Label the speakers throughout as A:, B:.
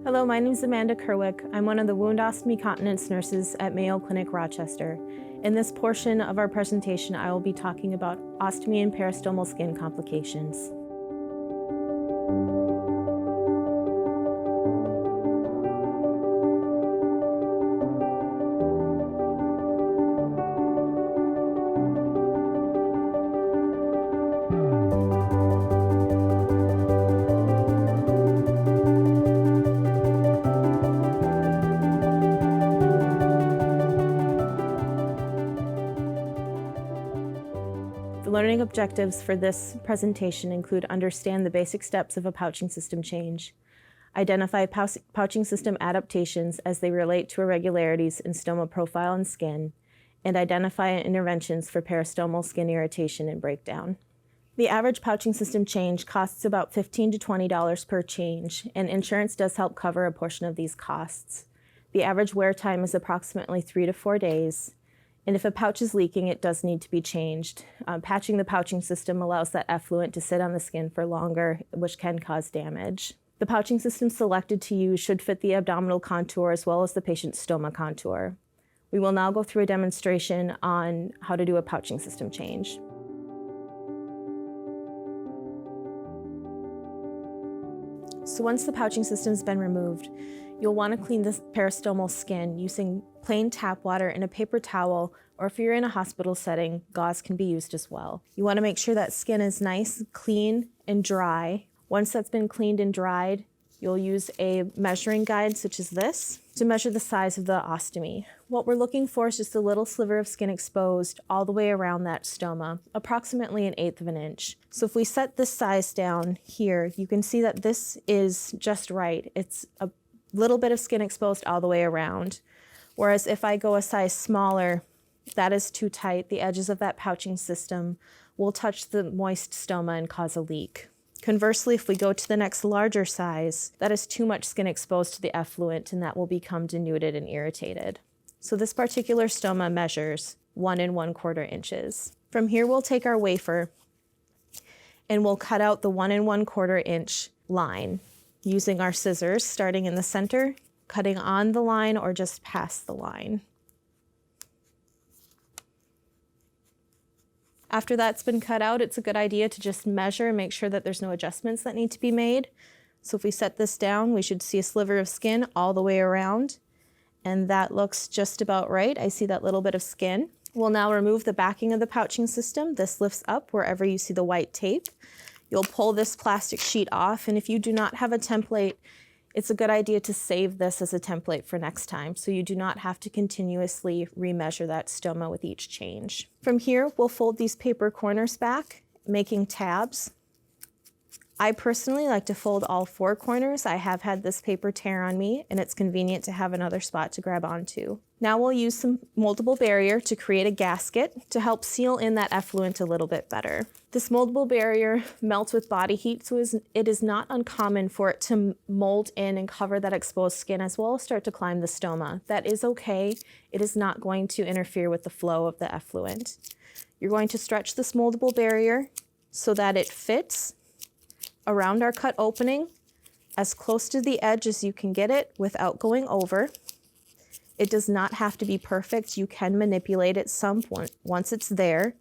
A: Hello, my name is Amanda Curwick. I'm one of the wound ostomy continence nurses at Mayo Clinic, Rochester. In this portion of our presentation, I will be talking about ostomy and peristomal skin complications. The learning objectives for this presentation include understand the basic steps of a pouching system change, identify pouching system adaptations as they relate to irregularities in stoma profile and skin, and identify interventions for peristomal skin irritation and breakdown. The average pouching system change costs about $15 to $20 per change, and insurance does help cover a portion of these costs. The average wear time is approximately 3 to 4 days. And if a pouch is leaking, it does need to be changed. Patching the pouching system allows that effluent to sit on the skin for longer, which can cause damage. The pouching system selected to use should fit the abdominal contour as well as the patient's stoma contour. We will now go through a demonstration on how to do a pouching system change. So once the pouching system's been removed, you'll want to clean the peristomal skin using plain tap water and a paper towel, or if you're in a hospital setting, gauze can be used as well. You want to make sure that skin is nice, clean, and dry. Once that's been cleaned and dried, you'll use a measuring guide such as this to measure the size of the ostomy. What we're looking for is just a little sliver of skin exposed all the way around that stoma, approximately 1/8 of an inch. So if we set this size down here, you can see that this is just right. It's a little bit of skin exposed all the way around. Whereas if I go a size smaller, that is too tight. The edges of that pouching system will touch the moist stoma and cause a leak. Conversely, if we go to the next larger size, that is too much skin exposed to the effluent and that will become denuded and irritated. So this particular stoma measures 1 1/4 inches. From here, we'll take our wafer and we'll cut out the 1 1/4 inch line using our scissors, starting in the center, cutting on the line or just past the line. After that's been cut out, it's a good idea to just measure and make sure that there's no adjustments that need to be made. So if we set this down, we should see a sliver of skin all the way around, and that looks just about right. I see that little bit of skin. We'll now remove the backing of the pouching system. This lifts up wherever you see the white tape. You'll pull this plastic sheet off, and if you do not have a template, it's a good idea to save this as a template for next time, so you do not have to continuously remeasure that stoma with each change. From here, we'll fold these paper corners back, making tabs. I personally like to fold all 4 corners. I have had this paper tear on me, and it's convenient to have another spot to grab onto. Now we'll use some moldable barrier to create a gasket to help seal in that effluent a little bit better. This moldable barrier melts with body heat, so it is not uncommon for it to mold in and cover that exposed skin as well as start to climb the stoma. That is okay. It is not going to interfere with the flow of the effluent. You're going to stretch this moldable barrier so that it fits around our cut opening as close to the edge as you can get it without going over. It does not have to be perfect. You can manipulate it some once it's there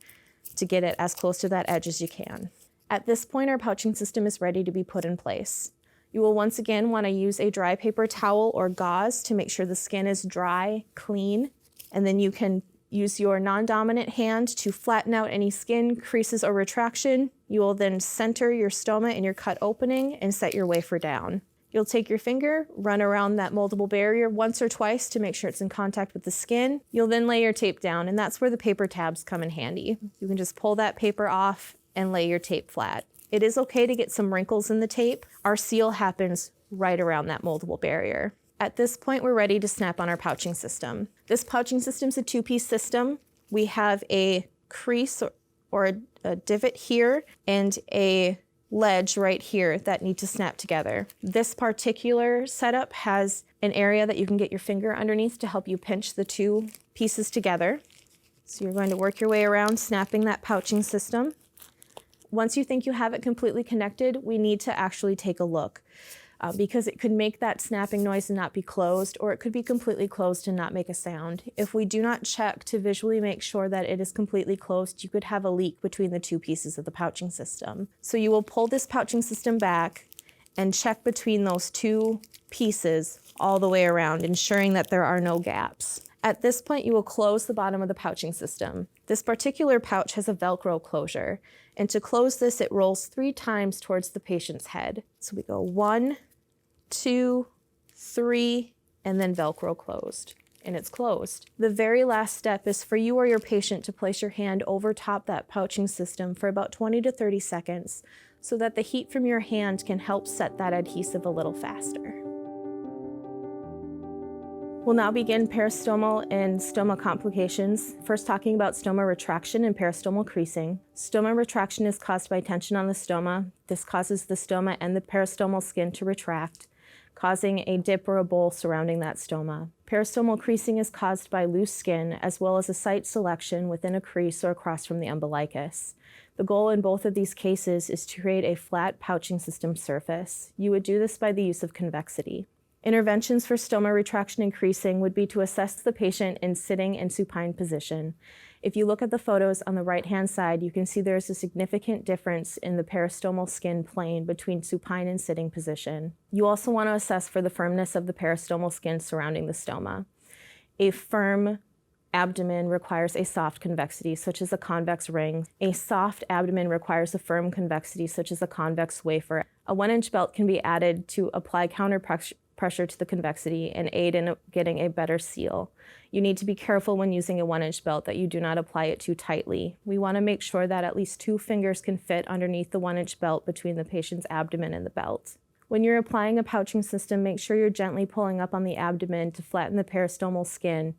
A: to get it as close to that edge as you can. At this point, our pouching system is ready to be put in place. You will once again want to use a dry paper towel or gauze to make sure the skin is dry, clean, and then you can use your non-dominant hand to flatten out any skin, creases, or retraction. You will then center your stoma in your cut opening and set your wafer down. You'll take your finger, run around that moldable barrier once or twice to make sure it's in contact with the skin. You'll then lay your tape down, and that's where the paper tabs come in handy. You can just pull that paper off and lay your tape flat. It is okay to get some wrinkles in the tape. Our seal happens right around that moldable barrier. At this point, we're ready to snap on our pouching system. This pouching system is a 2-piece system. We have a crease or a divot here and a ledge right here that need to snap together. This particular setup has an area that you can get your finger underneath to help you pinch the 2 pieces together. So you're going to work your way around snapping that pouching system. Once you think you have it completely connected, we need to actually take a look. because it could make that snapping noise and not be closed, or it could be completely closed and not make a sound. If we do not check to visually make sure that it is completely closed, you could have a leak between the two pieces of the pouching system. So you will pull this pouching system back and check between those two pieces all the way around, ensuring that there are no gaps. At this point, you will close the bottom of the pouching system. This particular pouch has a Velcro closure, and to close this, it rolls 3 times towards the patient's head. So we go 1, 2, 3, and then Velcro closed, and it's closed. The very last step is for you or your patient to place your hand over top that pouching system for about 20 to 30 seconds so that the heat from your hand can help set that adhesive a little faster. We'll now begin peristomal and stoma complications. First, talking about stoma retraction and peristomal creasing. Stoma retraction is caused by tension on the stoma. This causes the stoma and the peristomal skin to retract, causing a dip or a bowl surrounding that stoma. Peristomal creasing is caused by loose skin, as well as a site selection within a crease or across from the umbilicus. The goal in both of these cases is to create a flat pouching system surface. You would do this by the use of convexity. Interventions for stoma retraction and creasing would be to assess the patient in sitting and supine position. If you look at the photos on the right-hand side, you can see there's a significant difference in the peristomal skin plane between supine and sitting position. You also want to assess for the firmness of the peristomal skin surrounding the stoma. A firm abdomen requires a soft convexity, such as a convex ring. A soft abdomen requires a firm convexity, such as a convex wafer. A 1-inch belt can be added to apply counter pressure to the convexity and aid in getting a better seal. You need to be careful when using a 1-inch belt that you do not apply it too tightly. We want to make sure that at least 2 fingers can fit underneath the 1-inch belt between the patient's abdomen and the belt. When you're applying a pouching system, make sure you're gently pulling up on the abdomen to flatten the peristomal skin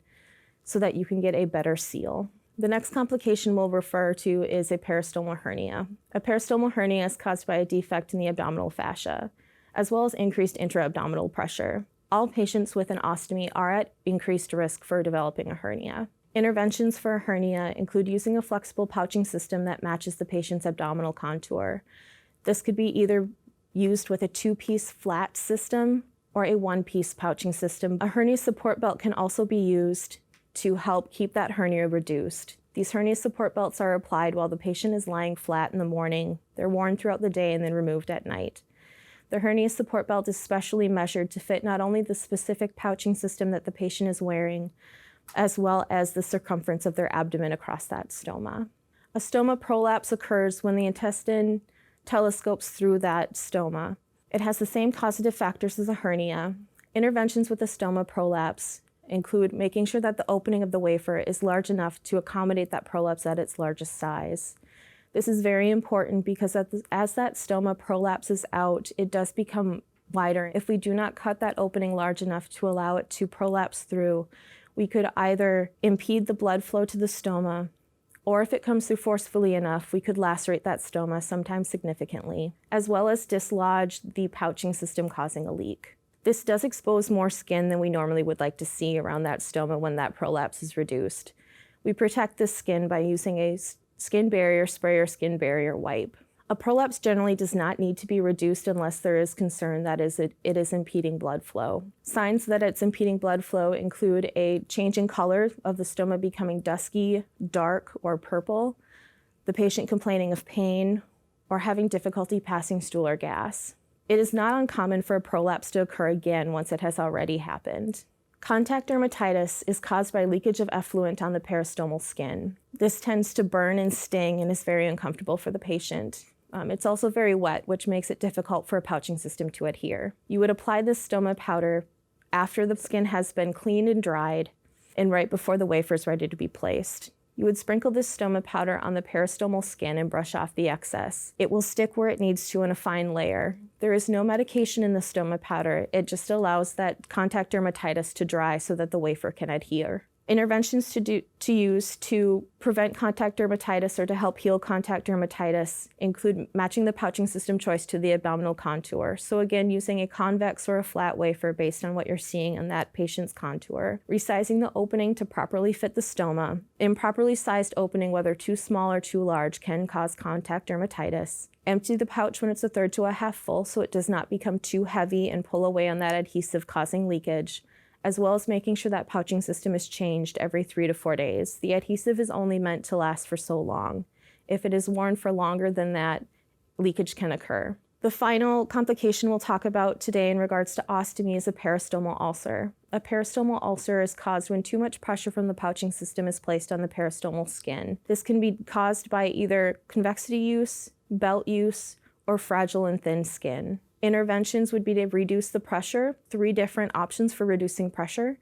A: so that you can get a better seal. The next complication we'll refer to is a peristomal hernia. A peristomal hernia is caused by a defect in the abdominal fascia, as well as increased intra-abdominal pressure. All patients with an ostomy are at increased risk for developing a hernia. Interventions for a hernia include using a flexible pouching system that matches the patient's abdominal contour. This could be either used with a 2-piece flat system or a 1-piece pouching system. A hernia support belt can also be used to help keep that hernia reduced. These hernia support belts are applied while the patient is lying flat in the morning. They're worn throughout the day and then removed at night. The hernia support belt is specially measured to fit not only the specific pouching system that the patient is wearing, as well as the circumference of their abdomen across that stoma. A stoma prolapse occurs when the intestine telescopes through that stoma. It has the same causative factors as a hernia. Interventions with a stoma prolapse include making sure that the opening of the wafer is large enough to accommodate that prolapse at its largest size. This is very important because as that stoma prolapses out, it does become wider. If we do not cut that opening large enough to allow it to prolapse through, we could either impede the blood flow to the stoma, or if it comes through forcefully enough, we could lacerate that stoma, sometimes significantly, as well as dislodge the pouching system, causing a leak. This does expose more skin than we normally would like to see around that stoma when that prolapse is reduced. We protect this skin by using a skin barrier spray or skin barrier wipe. A prolapse generally does not need to be reduced unless there is concern that it is impeding blood flow. Signs that it's impeding blood flow include a change in color of the stoma becoming dusky, dark, or purple, the patient complaining of pain, or having difficulty passing stool or gas. It is not uncommon for a prolapse to occur again once it has already happened. Contact dermatitis is caused by leakage of effluent on the peristomal skin. This tends to burn and sting and is very uncomfortable for the patient. It's also very wet, which makes it difficult for a pouching system to adhere. You would apply this stoma powder after the skin has been cleaned and dried and right before the wafer is ready to be placed. You would sprinkle this stoma powder on the peristomal skin and brush off the excess. It will stick where it needs to in a fine layer. There is no medication in the stoma powder. It just allows that contact dermatitis to dry so that the wafer can adhere. Interventions to use to prevent contact dermatitis or to help heal contact dermatitis include matching the pouching system choice to the abdominal contour. So again, using a convex or a flat wafer based on what you're seeing in that patient's contour. Resizing the opening to properly fit the stoma. Improperly sized opening, whether too small or too large, can cause contact dermatitis. Empty the pouch when it's a third to a half full so it does not become too heavy and pull away on that adhesive, causing leakage, as well as making sure that pouching system is changed every 3 to 4 days. The adhesive is only meant to last for so long. If it is worn for longer than that, leakage can occur. The final complication we'll talk about today in regards to ostomy is a peristomal ulcer. A peristomal ulcer is caused when too much pressure from the pouching system is placed on the peristomal skin. This can be caused by either convexity use, belt use, or fragile and thin skin. Interventions would be to reduce the pressure. 3 different options for reducing pressure.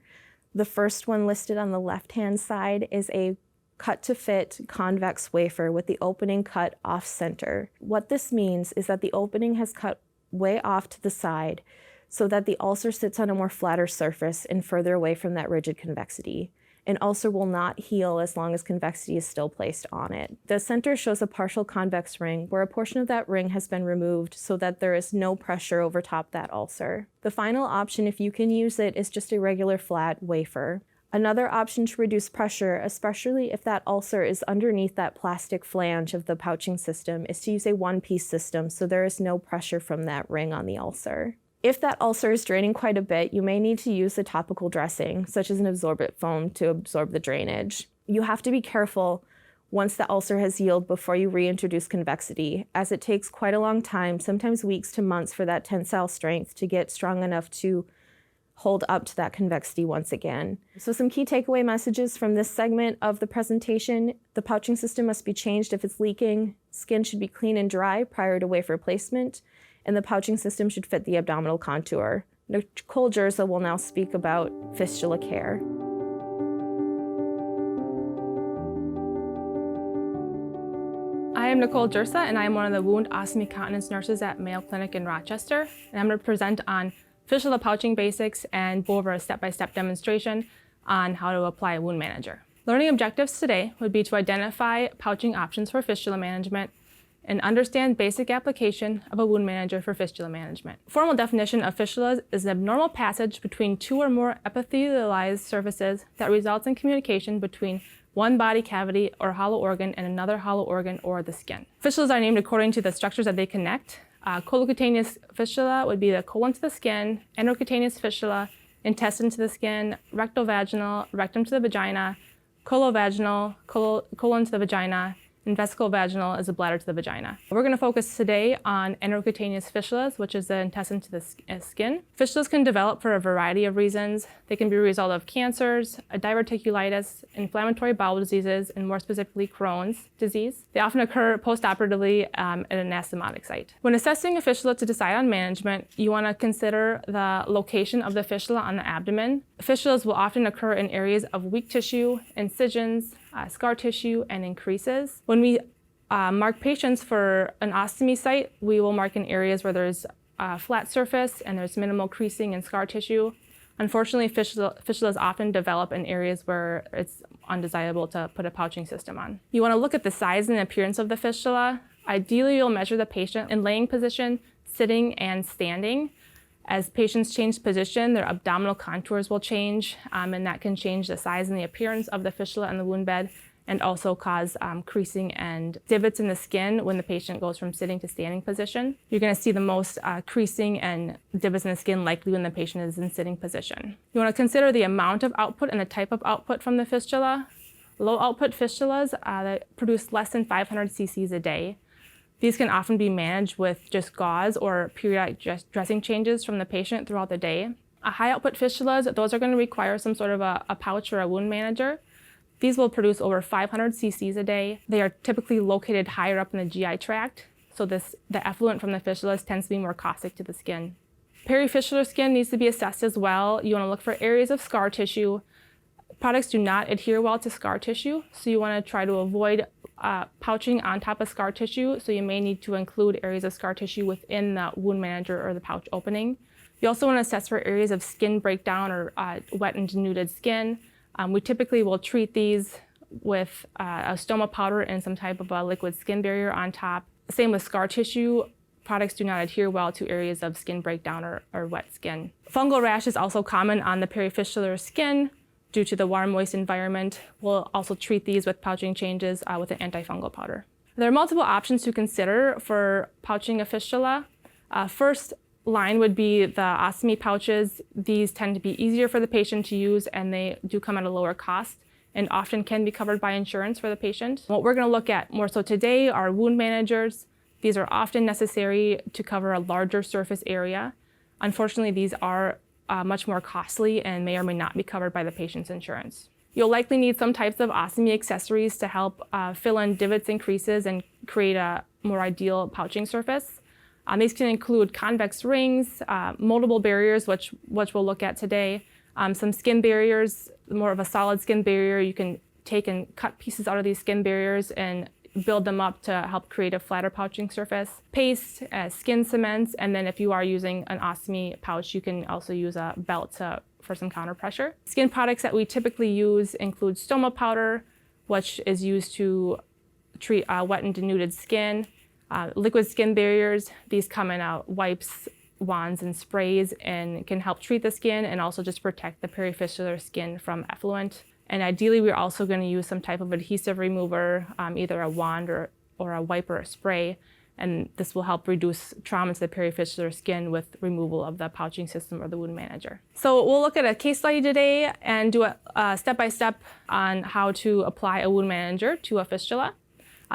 A: The first one listed on the left-hand side is a cut-to-fit convex wafer with the opening cut off-center. What this means is that the opening has cut way off to the side so that the ulcer sits on a more flatter surface and further away from that rigid convexity. An ulcer will not heal as long as convexity is still placed on it. The center shows a partial convex ring where a portion of that ring has been removed so that there is no pressure over top that ulcer. The final option, if you can use it, is just a regular flat wafer. Another option to reduce pressure, especially if that ulcer is underneath that plastic flange of the pouching system, is to use a one-piece system so there is no pressure from that ring on the ulcer. If that ulcer is draining quite a bit, you may need to use a topical dressing, such as an absorbent foam, to absorb the drainage. You have to be careful once the ulcer has healed before you reintroduce convexity, as it takes quite a long time, sometimes weeks to months, for that tensile strength to get strong enough to hold up to that convexity once again. So some key takeaway messages from this segment of the presentation: the pouching system must be changed if it's leaking, skin should be clean and dry prior to wafer placement, and the pouching system should fit the abdominal contour. Nicole Jirsa will now speak about fistula care.
B: I am Nicole Jirsa, and I am one of the wound ostomy continence nurses at Mayo Clinic in Rochester. And I'm going to present on fistula pouching basics and go over a step-by-step demonstration on how to apply a wound manager. Learning objectives today would be to identify pouching options for fistula management and understand basic application of a wound manager for fistula management. Formal definition of fistulas is an abnormal passage between 2 or more epithelialized surfaces that results in communication between one body cavity or hollow organ and another hollow organ or the skin. Fistulas are named according to the structures that they connect. Colocutaneous fistula would be the colon to the skin, enterocutaneous fistula, intestine to the skin, rectovaginal, rectum to the vagina, colovaginal, colon to the vagina, and vesicovaginal is the bladder to the vagina. We're going to focus today on enterocutaneous fistulas, which is the intestine to the skin. Fistulas can develop for a variety of reasons. They can be a result of cancers, a diverticulitis, inflammatory bowel diseases, and more specifically Crohn's disease. They often occur postoperatively at an anastomotic site. When assessing a fistula to decide on management, you want to consider the location of the fistula on the abdomen. Fistulas will often occur in areas of weak tissue, incisions, scar tissue, and in creases. When we mark patients for an ostomy site, we will mark in areas where there's a flat surface and there's minimal creasing and scar tissue. Unfortunately, fistulas often develop in areas where it's undesirable to put a pouching system on. You want to look at the size and appearance of the fistula. Ideally, you'll measure the patient in laying position, sitting, and standing. As patients change position, their abdominal contours will change, and that can change the size and the appearance of the fistula and the wound bed, and also cause creasing and divots in the skin when the patient goes from sitting to standing position. You're going to see the most creasing and divots in the skin likely when the patient is in sitting position. You want to consider the amount of output and the type of output from the fistula. Low output fistulas that produce less than 500 cc's a day. These can often be managed with just gauze or periodic dressing changes from the patient throughout the day. High output fistulas, those are going to require some sort of a pouch or a wound manager. These will produce over 500 cc's a day. They are typically located higher up in the GI tract, so the effluent from the fistulas tends to be more caustic to the skin. Perifistular skin needs to be assessed as well. You want to look for areas of scar tissue. Products do not adhere well to scar tissue, so you want to try to avoid pouching on top of scar tissue, so you may need to include areas of scar tissue within the wound manager or the pouch opening. You also want to assess for areas of skin breakdown or wet and denuded skin. We typically will treat these with a stoma powder and some type of a liquid skin barrier on top. Same with scar tissue. Products do not adhere well to areas of skin breakdown or wet skin. Fungal rash is also common on the perifistular skin due to the warm, moist environment. We'll also treat these with pouching changes with an antifungal powder. There are multiple options to consider for pouching a fistula. First line would be the ostomy pouches. These tend to be easier for the patient to use, and they do come at a lower cost and often can be covered by insurance for the patient. What we're going to look at more so today are wound managers. These are often necessary to cover a larger surface area. Unfortunately, these are much more costly and may or may not be covered by the patient's insurance. You'll likely need some types of ostomy accessories to help fill in divots and creases and create a more ideal pouching surface. These can include convex rings, moldable barriers, which we'll look at today, some skin barriers, more of a solid skin barrier. You can take and cut pieces out of these skin barriers and build them up to help create a flatter pouching surface. Paste, skin cements, and then if you are using an ostomy pouch, you can also use a belt for some counter pressure. Skin products that we typically use include stoma powder, which is used to treat wet and denuded skin. Liquid skin barriers, these come in wipes, wands, and sprays and can help treat the skin and also just protect the perifistular skin from effluent. And ideally, we're also going to use some type of adhesive remover, either a wand or a wipe or a spray, and this will help reduce trauma to the perifistular skin with removal of the pouching system or the wound manager. So we'll look at a case study today and do a step-by-step on how to apply a wound manager to a fistula.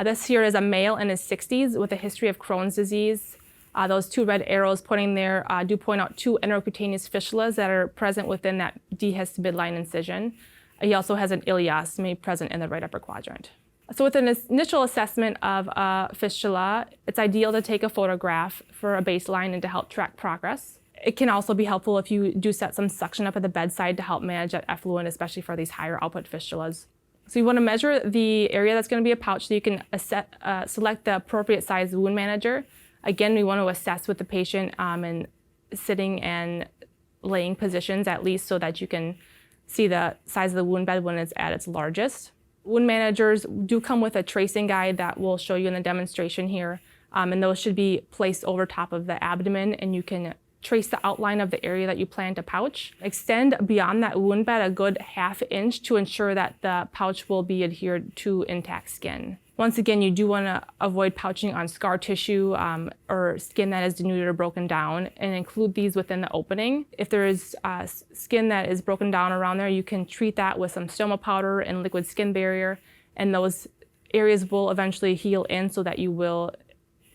B: This here is a male in his 60s with a history of Crohn's disease. Those two red arrows pointing there do point out two intracutaneous fistulas that are present within that dehisced midline incision. He also has an ileostomy present in the right upper quadrant. So with an initial assessment of a fistula, it's ideal to take a photograph for a baseline and to help track progress. It can also be helpful if you do set some suction up at the bedside to help manage that effluent, especially for these higher output fistulas. So you want to measure the area that's going to be a pouch so you can select the appropriate size wound manager. Again, we want to assess with the patient in sitting and laying positions at least so that you can see the size of the wound bed when it's at its largest. Wound managers do come with a tracing guide that we'll show you in the demonstration here, and those should be placed over top of the abdomen, and you can trace the outline of the area that you plan to pouch. Extend beyond that wound bed a good ½ inch to ensure that the pouch will be adhered to intact skin. Once again, you do want to avoid pouching on scar tissue or skin that is denuded or broken down, and include these within the opening. If there is skin that is broken down around there, you can treat that with some stoma powder and liquid skin barrier, and those areas will eventually heal in so that you will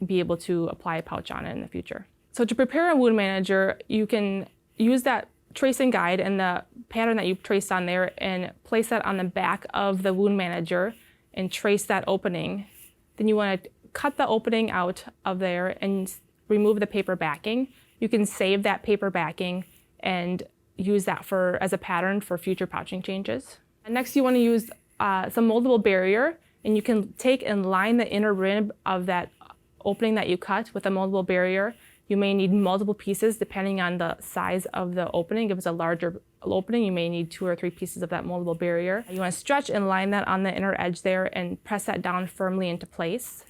B: be able to apply a pouch on it in the future. So to prepare a wound manager, you can use that tracing guide and the pattern that you've traced on there and place that on the back of the wound manager and trace that opening. Then you want to cut the opening out of there and remove the paper backing. You can save that paper backing and use that as a pattern for future pouching changes. And next you want to use some moldable barrier, and you can take and line the inner rib of that opening that you cut with a moldable barrier. You may need multiple pieces depending on the size of the opening. If it's a larger opening, you may need 2 or 3 pieces of that moldable barrier. You want to stretch and line that on the inner edge there and press that down firmly into place.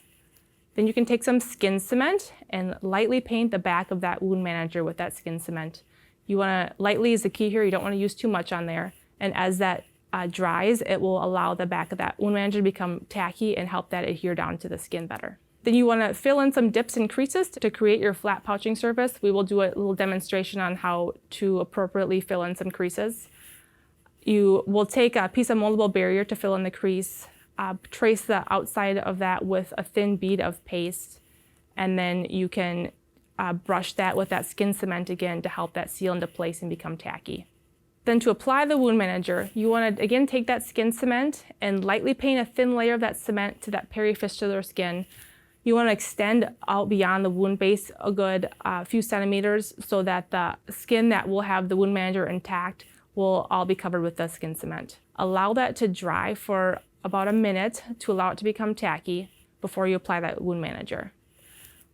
B: Then you can take some skin cement and lightly paint the back of that wound manager with that skin cement. You want to, lightly is the key here, you don't want to use too much on there. And as that dries, it will allow the back of that wound manager to become tacky and help that adhere down to the skin better. Then you want to fill in some dips and creases to create your flat pouching surface. We will do a little demonstration on how to appropriately fill in some creases. You will take a piece of moldable barrier to fill in the crease, trace the outside of that with a thin bead of paste, and then you can brush that with that skin cement again to help that seal into place and become tacky. Then to apply the wound manager, you want to again take that skin cement and lightly paint a thin layer of that cement to that perifistular skin. You want to extend out beyond the wound base a good few centimeters so that the skin that will have the wound manager intact will all be covered with the skin cement. Allow that to dry for about a minute to allow it to become tacky before you apply that wound manager.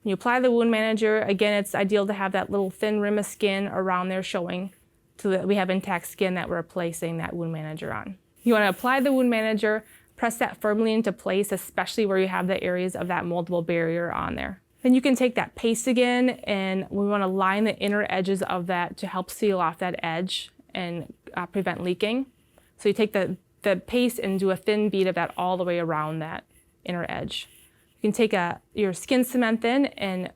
B: When you apply the wound manager, again, it's ideal to have that little thin rim of skin around there showing. so that we have intact skin that we're placing that wound manager on. You want to apply the wound manager, press that firmly into place, especially where you have the areas of that moldable barrier on there. Then you can take that paste again, and we want to line the inner edges of that to help seal off that edge and prevent leaking. So you take the paste and do a thin bead of that all the way around that inner edge. You can take your skin cement then and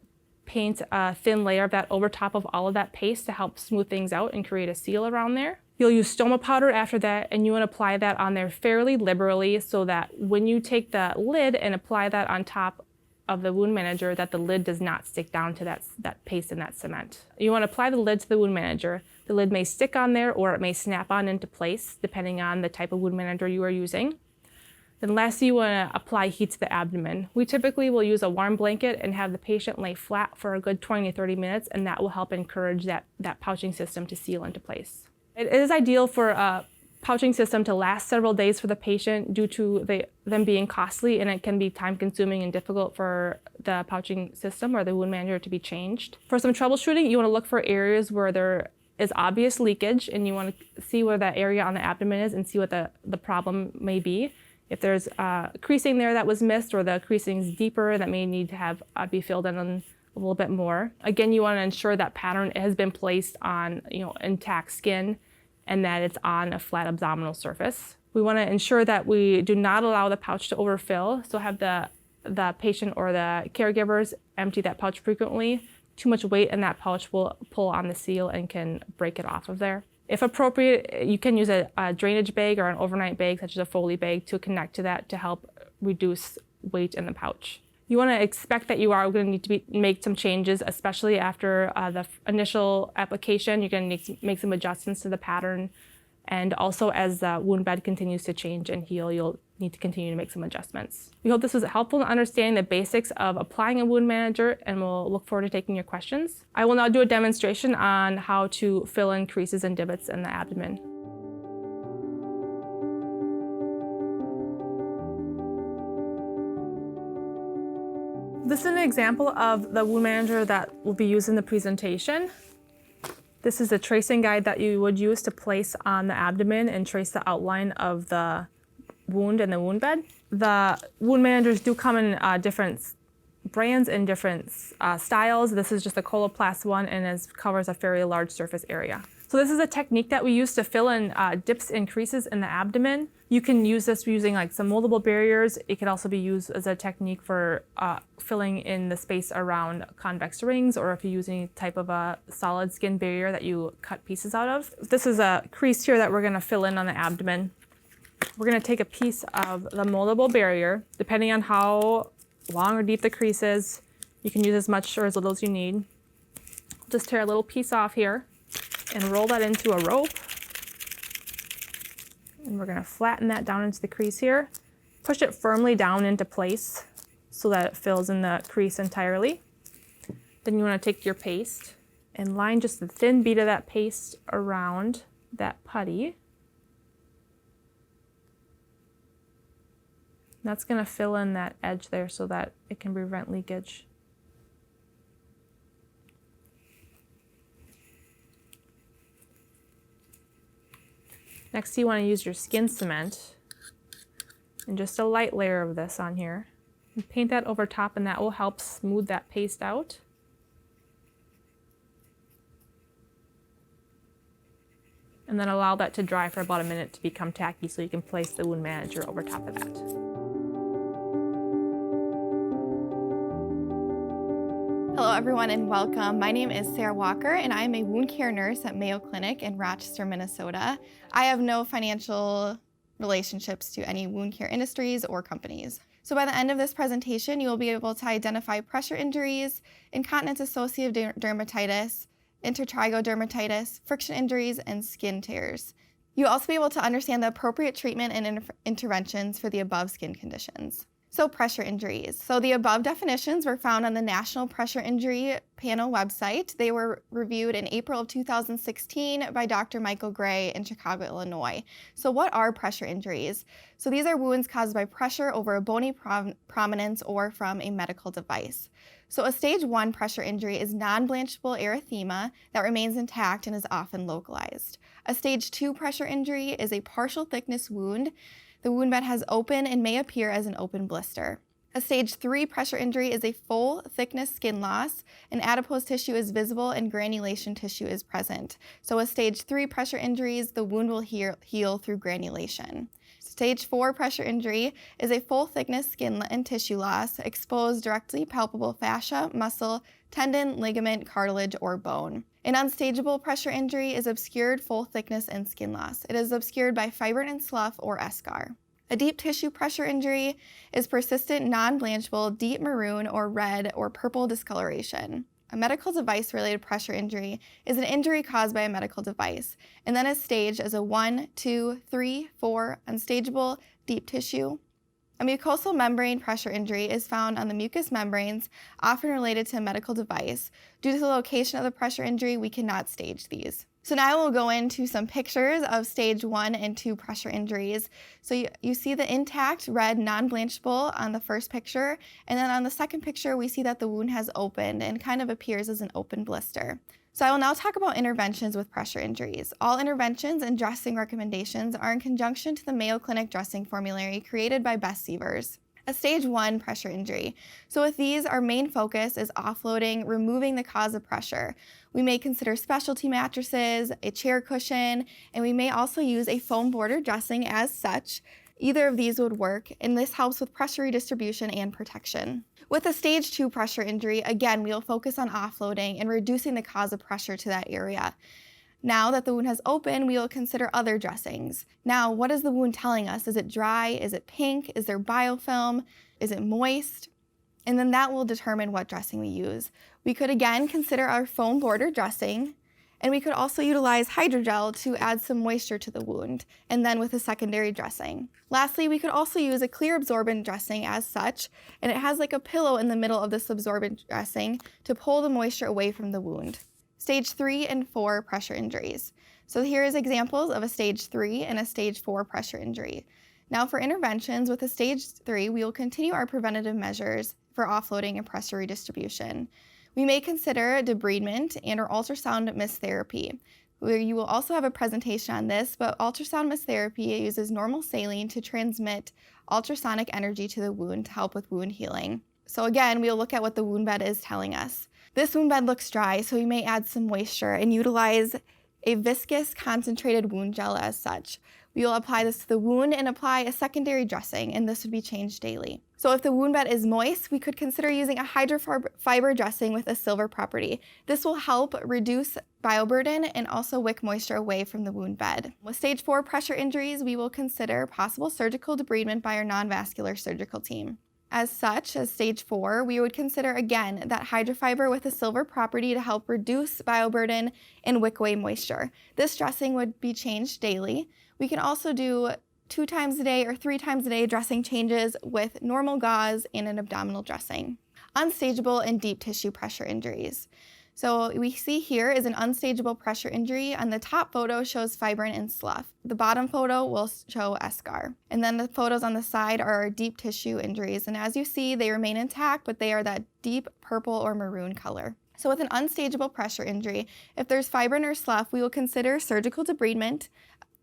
B: paint a thin layer of that over top of all of that paste to help smooth things out and create a seal around there. You'll use stoma powder after that, and you want to apply that on there fairly liberally so that when you take the lid and apply that on top of the wound manager, that the lid does not stick down to that paste and that cement. You want to apply the lid to the wound manager. The lid may stick on there or it may snap on into place depending on the type of wound manager you are using. Then lastly, you want to apply heat to the abdomen. We typically will use a warm blanket and have the patient lay flat for a good 20 to 30 minutes, and that will help encourage that pouching system to seal into place. It is ideal for a pouching system to last several days for the patient due to them being costly, and it can be time-consuming and difficult for the pouching system or the wound manager to be changed. For some troubleshooting, you want to look for areas where there is obvious leakage, and you want to see where that area on the abdomen is and see what the problem may be. If there's creasing there that was missed, or the creasing's deeper, that may need to be filled in a little bit more. Again, you want to ensure that pattern has been placed on intact skin and that it's on a flat abdominal surface. We want to ensure that we do not allow the pouch to overfill, so have the patient or the caregivers empty that pouch frequently. Too much weight in that pouch will pull on the seal and can break it off of there. If appropriate, you can use a drainage bag or an overnight bag, such as a Foley bag, to connect to that to help reduce weight in the pouch. You want to expect that you are going to need to make some changes, especially after the initial application. You're going to need to make some adjustments to the pattern. And also as the wound bed continues to change and heal, you'll need to continue to make some adjustments. We hope this was helpful in understanding the basics of applying a wound manager, and we'll look forward to taking your questions. I will now do a demonstration on how to fill in creases and divots in the abdomen. This is an example of the wound manager that will be used in the presentation. This is a tracing guide that you would use to place on the abdomen and trace the outline of the wound and the wound bed. The wound managers do come in different brands and different styles. This is just a Coloplast one, and it covers a fairly large surface area. So this is a technique that we use to fill in dips and creases in the abdomen. You can use this using like some moldable barriers. It could also be used as a technique for filling in the space around convex rings, or if you're using a type of a solid skin barrier that you cut pieces out of. This is a crease here that we're going to fill in on the abdomen. We're going to take a piece of the moldable barrier. Depending on how long or deep the crease is, you can use as much or as little as you need. Just tear a little piece off here and roll that into a rope. And we're going to flatten that down into the crease here. Push it firmly down into place so that it fills in the crease entirely. Then you want to take your paste and line just a thin bead of that paste around that putty. That's going to fill in that edge there so that it can prevent leakage. Next, you want to use your skin cement and just a light layer of this on here. And paint that over top, and that will help smooth that paste out. And then allow that to dry for about a minute to become tacky so you can place the wound manager over top of that.
C: Hello everyone and welcome. My name is Sarah Walker and I am a wound care nurse at Mayo Clinic in Rochester, Minnesota. I have no financial relationships to any wound care industries or companies. So by the end of this presentation, you will be able to identify pressure injuries, incontinence-associated dermatitis, intertrigodermatitis, friction injuries, and skin tears. You'll also be able to understand the appropriate treatment and interventions for the above skin conditions. So pressure injuries. So the above definitions were found on the National Pressure Injury Panel website. They were reviewed in April of 2016 by Dr. Michael Gray in Chicago, Illinois. So what are pressure injuries? So these are wounds caused by pressure over a bony prominence or from a medical device. So a stage 1 pressure injury is non-blanchable erythema that remains intact and is often localized. A stage 2 pressure injury is a partial thickness wound. The wound bed has open and may appear as an open blister. A stage 3 pressure injury is a full thickness skin loss, and adipose tissue is visible and granulation tissue is present. So with stage 3 pressure injuries, the wound will heal through granulation. Stage 4 pressure injury is a full thickness skin and tissue loss, exposed directly palpable fascia, muscle, tendon, ligament, cartilage, or bone. An unstageable pressure injury is obscured full thickness and skin loss. It is obscured by fibrin and slough or eschar. A deep tissue pressure injury is persistent, non-blanchable, deep maroon or red or purple discoloration. A medical device-related pressure injury is an injury caused by a medical device and then is staged as a 1, 2, 3, 4 unstageable deep tissue. A mucosal membrane pressure injury is found on the mucous membranes, often related to a medical device. Due to the location of the pressure injury, we cannot stage these. So now we'll go into some pictures of stage 1 and 2 pressure injuries. So you see the intact red non-blanchable on the first picture, and then on the second picture we see that the wound has opened and kind of appears as an open blister. So I will now talk about interventions with pressure injuries. All interventions and dressing recommendations are in conjunction to the Mayo Clinic dressing formulary created by Bess Sievers. A stage 1 pressure injury. So with these, our main focus is offloading, removing the cause of pressure. We may consider specialty mattresses, a chair cushion, and we may also use a foam border dressing as such. Either of these would work, and this helps with pressure redistribution and protection. With a stage 2 pressure injury, again, we will focus on offloading and reducing the cause of pressure to that area. Now that the wound has opened, we will consider other dressings. Now, what is the wound telling us? Is it dry? Is it pink? Is there biofilm? Is it moist? And then that will determine what dressing we use. We could again consider our foam border dressing, and we could also utilize hydrogel to add some moisture to the wound, and then with a secondary dressing. Lastly, we could also use a clear absorbent dressing as such, and it has like a pillow in the middle of this absorbent dressing to pull the moisture away from the wound. Stage 3 and 4 pressure injuries. So here is examples of a stage 3 and a stage 4 pressure injury. Now for interventions with a stage 3, we will continue our preventative measures for offloading and pressure redistribution. We may consider debridement and or ultrasound mist therapy. You will also have a presentation on this, but ultrasound mist therapy uses normal saline to transmit ultrasonic energy to the wound to help with wound healing. So again, we'll look at what the wound bed is telling us. This wound bed looks dry, so we may add some moisture and utilize a viscous concentrated wound gel as such. We will apply this to the wound and apply a secondary dressing, and this would be changed daily. So if the wound bed is moist, we could consider using a hydrofiber dressing with a silver property. This will help reduce bioburden and also wick moisture away from the wound bed. With stage 4 pressure injuries, we will consider possible surgical debridement by our non-vascular surgical team. As such, as stage 4, we would consider again that hydrofiber with a silver property to help reduce bioburden and wick away moisture. This dressing would be changed daily. We can also do 2 times a day or 3 times a day dressing changes with normal gauze and an abdominal dressing. Unstageable and deep tissue pressure injuries. So we see here is an unstageable pressure injury. On the top photo shows fibrin and slough. The bottom photo will show eschar. And then the photos on the side are deep tissue injuries. And as you see, they remain intact, but they are that deep purple or maroon color. So with an unstageable pressure injury, if there's fibrin or slough, we will consider surgical debridement,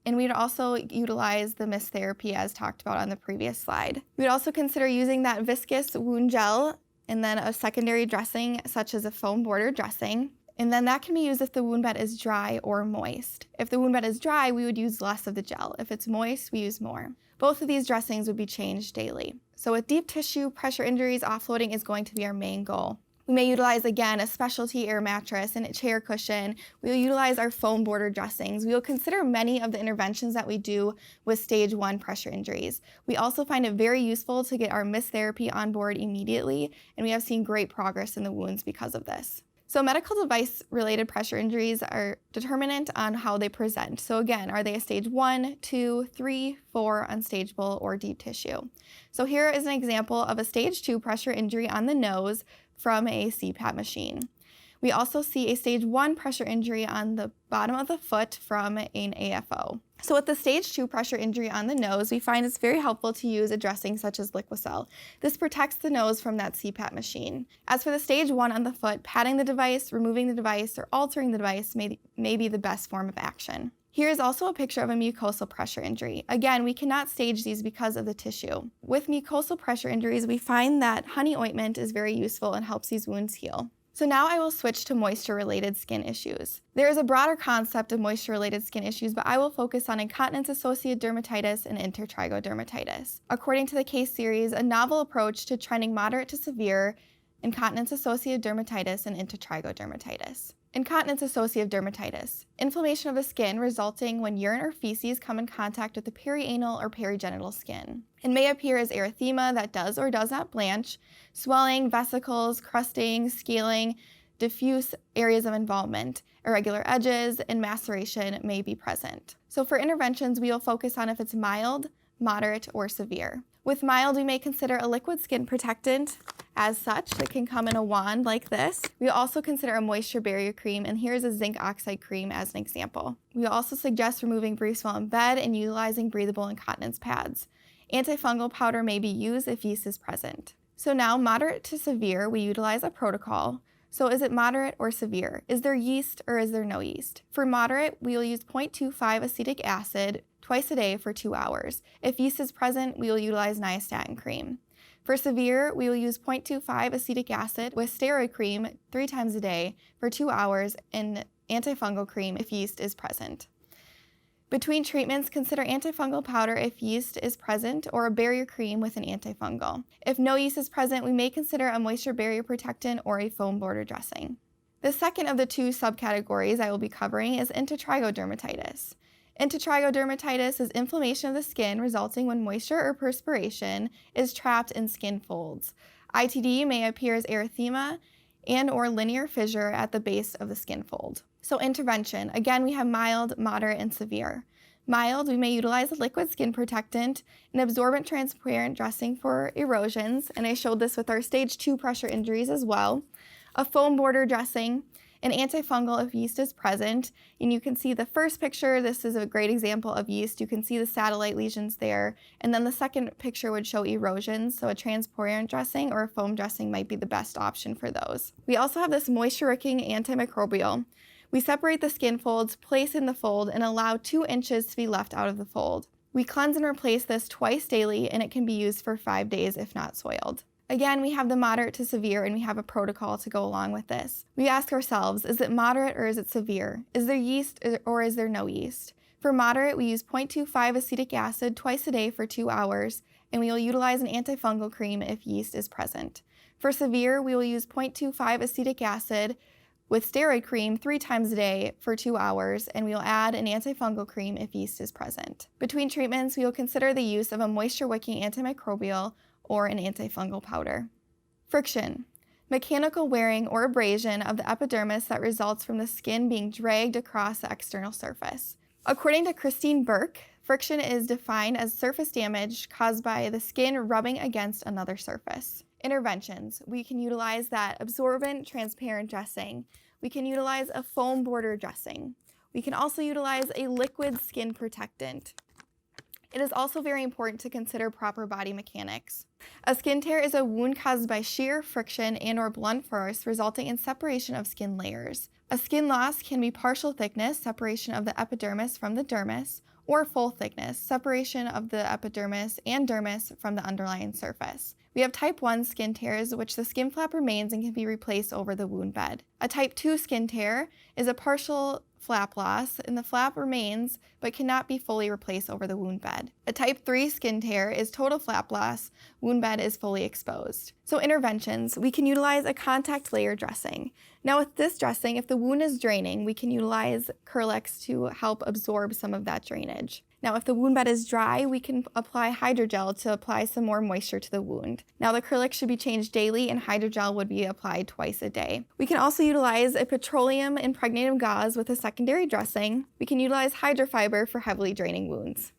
C: and we'd also utilize the mist therapy as talked about on the previous slide. We'd also consider using that viscous wound gel and then a secondary dressing such as a foam border dressing. And then that can be used if the wound bed is dry or moist. If the wound bed is dry, we would use less of the gel. If it's moist, we use more. Both of these dressings would be changed daily. So with deep tissue pressure injuries, offloading is going to be our main goal. We may utilize, again, a specialty air mattress and a chair cushion. We will utilize our foam border dressings. We will consider many of the interventions that we do with stage 1 pressure injuries. We also find it very useful to get our mist therapy on board immediately, and we have seen great progress in the wounds because of this. So medical device-related pressure injuries are determinant on how they present. So again, are they a stage 1, 2, 3, 4 unstageable or deep tissue? So here is an example of a stage 2 pressure injury on the nose from a CPAP machine. We also see a stage 1 pressure injury on the bottom of the foot from an AFO. So with the stage 2 pressure injury on the nose, we find it's very helpful to use a dressing such as Liquicell. This protects the nose from that CPAP machine. As for the stage 1 on the foot, patting the device, removing the device, or altering the device may be the best form of action. Here is also a picture of a mucosal pressure injury. Again, we cannot stage these because of the tissue. With mucosal pressure injuries, we find that honey ointment is very useful and helps these wounds heal. So now I will switch to moisture-related skin issues. There is a broader concept of moisture-related skin issues, but I will focus on incontinence-associated dermatitis and intertrigodermatitis. According to the case series, a novel approach to trending moderate to severe incontinence-associated dermatitis and intertrigodermatitis. Incontinence-associated dermatitis, inflammation of the skin resulting when urine or feces come in contact with the perianal or perigenital skin. It may appear as erythema that does or does not blanch, swelling, vesicles, crusting, scaling, diffuse areas of involvement, irregular edges, and maceration may be present. So for interventions, we will focus on if it's mild, moderate, or severe. With mild, we may consider a liquid skin protectant as such that can come in a wand like this. We also consider a moisture barrier cream, and here's a zinc oxide cream as an example. We also suggest removing briefs while in bed and utilizing breathable incontinence pads. Antifungal powder may be used if yeast is present. So now, moderate to severe, we utilize a protocol. So is it moderate or severe? Is there yeast or is there no yeast? For moderate, we will use 0.25 acetic acid twice a day for 2 hours. If yeast is present, we will utilize nystatin cream. For severe, we will use 0.25 acetic acid with steroid cream 3 times a day for 2 hours and antifungal cream if yeast is present. Between treatments, consider antifungal powder if yeast is present or a barrier cream with an antifungal. If no yeast is present, we may consider a moisture barrier protectant or a foam border dressing. The second of the 2 subcategories I will be covering is intertrigodermatitis. Intertrigodermatitis is inflammation of the skin resulting when moisture or perspiration is trapped in skin folds. ITD may appear as erythema and or linear fissure at the base of the skin fold. So intervention, again, we have mild, moderate, and severe. Mild, we may utilize a liquid skin protectant, an absorbent transparent dressing for erosions, and I showed this with our stage 2 pressure injuries as well, a foam border dressing, an antifungal if yeast is present, and you can see the first picture, this is a great example of yeast. You can see the satellite lesions there, and then the second picture would show erosions, so a transparent dressing or a foam dressing might be the best option for those. We also have this moisture-wicking antimicrobial. We separate the skin folds, place in the fold, and allow 2 inches to be left out of the fold. We cleanse and replace this twice daily, and it can be used for 5 days if not soiled. Again, we have the moderate to severe, and we have a protocol to go along with this. We ask ourselves, is it moderate or is it severe? Is there yeast or is there no yeast? For moderate, we use 0.25 acetic acid twice a day for 2 hours, and we will utilize an antifungal cream if yeast is present. For severe, we will use 0.25 acetic acid with steroid cream 3 times a day for 2 hours, and we will add an antifungal cream if yeast is present. Between treatments, we will consider the use of a moisture-wicking antimicrobial or an antifungal powder. Friction, mechanical wearing or abrasion of the epidermis that results from the skin being dragged across the external surface. According to Christine Burke, friction is defined as surface damage caused by the skin rubbing against another surface. Interventions, we can utilize that absorbent transparent dressing. We can utilize a foam border dressing. We can also utilize a liquid skin protectant. It is also very important to consider proper body mechanics. A skin tear is a wound caused by shear, friction, and or blunt force resulting in separation of skin layers. A skin loss can be partial thickness, separation of the epidermis from the dermis, or full thickness, separation of the epidermis and dermis from the underlying surface. We have type 1 skin tears, which the skin flap remains and can be replaced over the wound bed. A type 2 skin tear is a partial flap loss, and the flap remains but cannot be fully replaced over the wound bed. A type 3 skin tear is total flap loss, wound bed is fully exposed. So interventions, we can utilize a contact layer dressing. Now with this dressing, if the wound is draining, we can utilize Curlex to help absorb some of that drainage. Now, if the wound bed is dry, we can apply hydrogel to apply some more moisture to the wound. Now, the acrylic should be changed daily and hydrogel would be applied twice a day. We can also utilize a petroleum impregnated gauze with a secondary dressing. We can utilize hydrofiber for heavily draining wounds.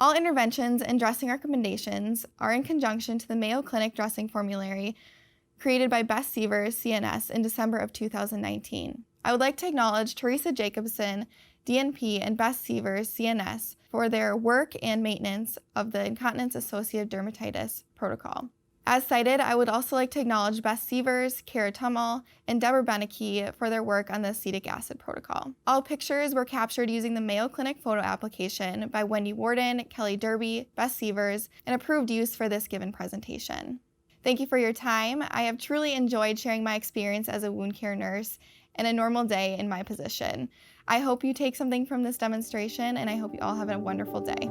C: All interventions and dressing recommendations are in conjunction to the Mayo Clinic dressing formulary created by Bess Sievers, CNS, in December of 2019. I would like to acknowledge Teresa Jacobson, DNP, and Bess Sievers, CNS, for their work and maintenance of the incontinence-associated dermatitis protocol. As cited, I would also like to acknowledge Bess Sievers, Kara Tummel, and Deborah Beneke for their work on the acetic acid protocol. All pictures were captured using the Mayo Clinic photo application by Wendy Warden, Kelly Derby, Bess Sievers, and approved use for this given presentation. Thank you for your time. I have truly enjoyed sharing my experience as a wound care nurse and a normal day in my position. I hope you take something from this demonstration, and I hope you all have a wonderful day.